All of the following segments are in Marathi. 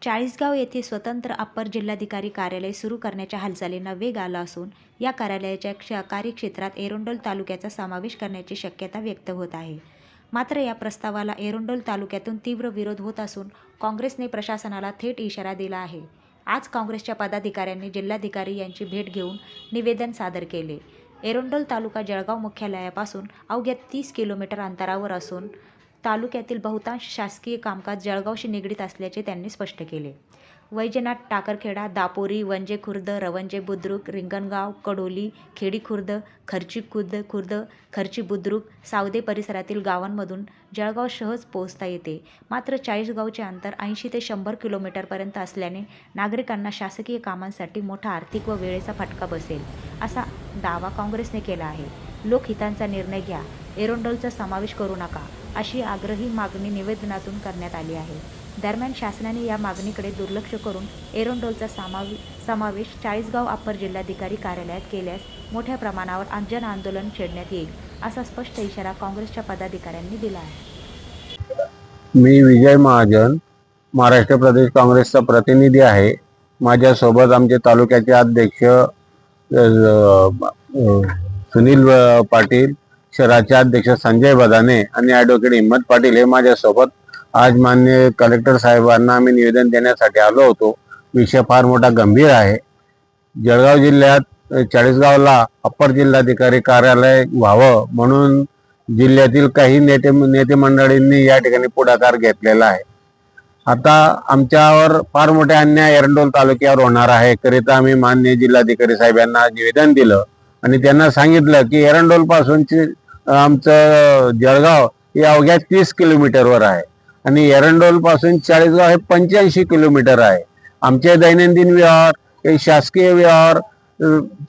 चाळीसगाव येथे स्वतंत्र अप्पर जिल्हाधिकारी कार्यालय सुरू करण्याच्या हालचालींना वेग आला असून या कार्यालयाच्या कार्यक्षेत्रात एरंडोल तालुक्याचा समावेश करण्याची शक्यता व्यक्त होत आहे. मात्र या प्रस्तावाला एरंडोल तालुक्यातून तीव्र विरोध होत असून काँग्रेसने प्रशासनाला थेट इशारा दिला आहे. आज काँग्रेसच्या पदाधिकाऱ्यांनी जिल्हाधिकारी यांची भेट घेऊन निवेदन सादर केले. एरंडोल तालुका जळगाव मुख्यालयापासून अवघ्या 30 किलोमीटर अंतरावर असून तालुक्यातील बहुतांश शासकीय कामकाज जळगावशी निगडीत असल्याचे त्यांनी स्पष्ट केले. वैजनाथ, टाकरखेडा, दापोरी, वंजे खुर्द, रवंजे बुद्रुक, रिंगणगाव, कडोली, खेडी खुर्द, खर्ची खुर्द, खर्ची बुद्रुक, सावदे परिसरातील गावांमधून जळगाव सहज पोहोचता येते. मात्र चाळीसगावचे अंतर 80 ते 100 किलोमीटरपर्यंत असल्याने नागरिकांना शासकीय कामांसाठी मोठा आर्थिक व वेळेचा फटका बसेल, असा दावा काँग्रेसने केला आहे. लोकहितांचा निर्णय घ्या, एरंडोलचा समावेश करू नका, अशी आग्रही मागणी निवेदनातून करण्यात आली आहे. दरम्यान शासनाने या मागणीकडे दुर्लक्ष करून एरंडोलचा समावेश चाळीसगाव अप्पर जिल्हाधिकारी कार्यालयात केल्यास मोठ्या प्रमाणावर जन आंदोलन छेडण्यात येईल, असा स्पष्ट इशारा काँग्रेसच्या पदाधिकाऱ्यांनी दिला आहे. मी विजय महाजन, महाराष्ट्र प्रदेश काँग्रेसचा प्रतिनिधी आहे. माझ्यासोबत आमचे तालुक्याचे अध्यक्ष सुनील पाटील, शहराचे अध्यक्ष संजय बदाने आणि ॲडव्होकेट हिम्मत पाटील हे माझ्यासोबत आज माननीय कलेक्टर साहेबांना आम्ही निवेदन देण्यासाठी आलो होतो. विषय फार मोठा गंभीर आहे. जळगाव जिल्ह्यात चाळीसगावला अप्पर जिल्हाधिकारी कार्यालय व्हावं म्हणून जिल्ह्यातील काही नेते मंडळींनी या ठिकाणी पुढाकार घेतलेला आहे. आता आमच्यावर फार मोठे अन्याय एरंडोल तालुक्यावर होणार आहे करिता आम्ही माननीय जिल्हाधिकारी साहेबांना निवेदन दिलं आणि त्यांना सांगितलं की एरंडोल पासूनची आमचं जळगाव हे अवघ्या 30 किलोमीटरवर आहे आणि एरंडोल पासून चाळीसगाव हे 85 किलोमीटर आहे. आमचे दैनंदिन व्यवहार, हे शासकीय व्यवहार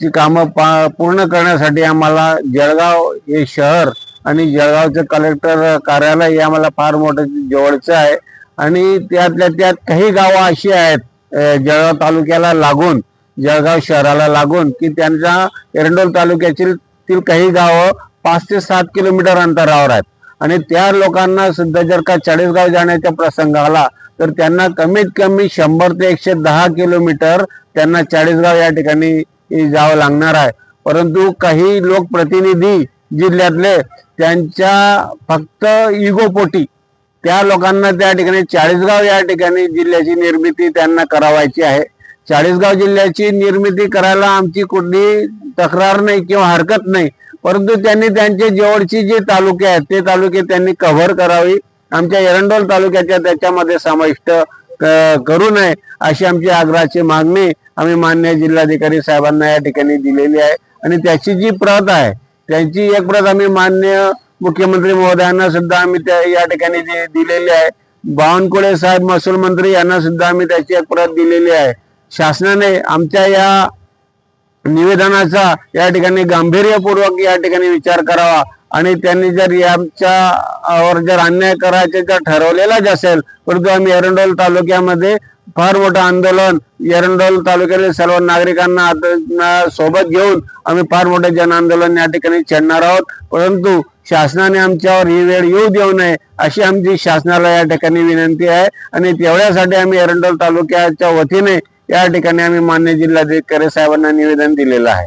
ची कामं पूर्ण करण्यासाठी आम्हाला जळगाव हे शहर आणि जळगावचं कलेक्टर कार्यालय हे आम्हाला फार मोठं जवळचं आहे आणि त्यातल्या त्यात काही गावं अशी आहेत जळगाव तालुक्याला लागून, जळगाव शहराला लागून की त्यांच्या एरंडोल तालुक्यातील काही गावं 5 ते 7 किलोमीटर अंतरावर आहेत आणि त्या लोकांना सुद्धा जर का चाळीसगाव जाण्याचा प्रसंग आला तर त्यांना कमीत कमी 100 ते 110 किलोमीटर त्यांना चाळीसगाव या ठिकाणी जावं लागणार आहे. परंतु काही लोकप्रतिनिधी जिल्ह्यातले त्यांच्या फक्त इगोपोटी त्या लोकांना त्या ठिकाणी चाळीसगाव या ठिकाणी जिल्ह्याची निर्मिती त्यांना करावायची आहे. चाळीसगाव जिल्ह्याची निर्मिती करायला आमची कुठली तक्रार नाही किंवा हरकत नाही, परंतु त्यांनी त्यांचे जवळची जे तालुके आहेत ते तालुके त्यांनी कव्हर करावी. आमच्या एरंडोल तालुक्याच्या त्याच्यामध्ये समाविष्ट करू नये अशी आमची आग्रहाची मागणी आम्ही माननीय जिल्हाधिकारी साहेबांना या ठिकाणी दिलेली आहे आणि त्याची जी प्रत आहे त्यांची एक प्रत आम्ही माननीय मुख्यमंत्री महोदयांना सुद्धा आम्ही त्या या ठिकाणी दिलेली आहे. बावनकुळे साहेब महसूल मंत्री यांना सुद्धा आम्ही त्याची एक प्रत दिलेली आहे. शासनाने आमच्या या निवेदनाचा या ठिकाणी गांभीर्यपूर्वक या ठिकाणी विचार करावा आणि त्यांनी जर आमच्यावर जर अन्याय करायचे जर ठरवलेलाच असेल, परंतु आम्ही एरंडोल तालुक्यामध्ये फार मोठं आंदोलन, एरंडोल तालुक्यातील सर्व नागरिकांना सोबत घेऊन आम्ही फार मोठे जन आंदोलन या ठिकाणी छेडणार आहोत. परंतु शासनाने आमच्यावर ही वेळ येऊ देऊ नये अशी आमची शासनाला या ठिकाणी विनंती आहे आणि तेवढ्यासाठी आम्ही एरंडोल तालुक्याच्या वतीने या ठिकाणी आम्ही माननीय जिल्हाधिकारी साहेबांना निवेदन दिलेलं आहे.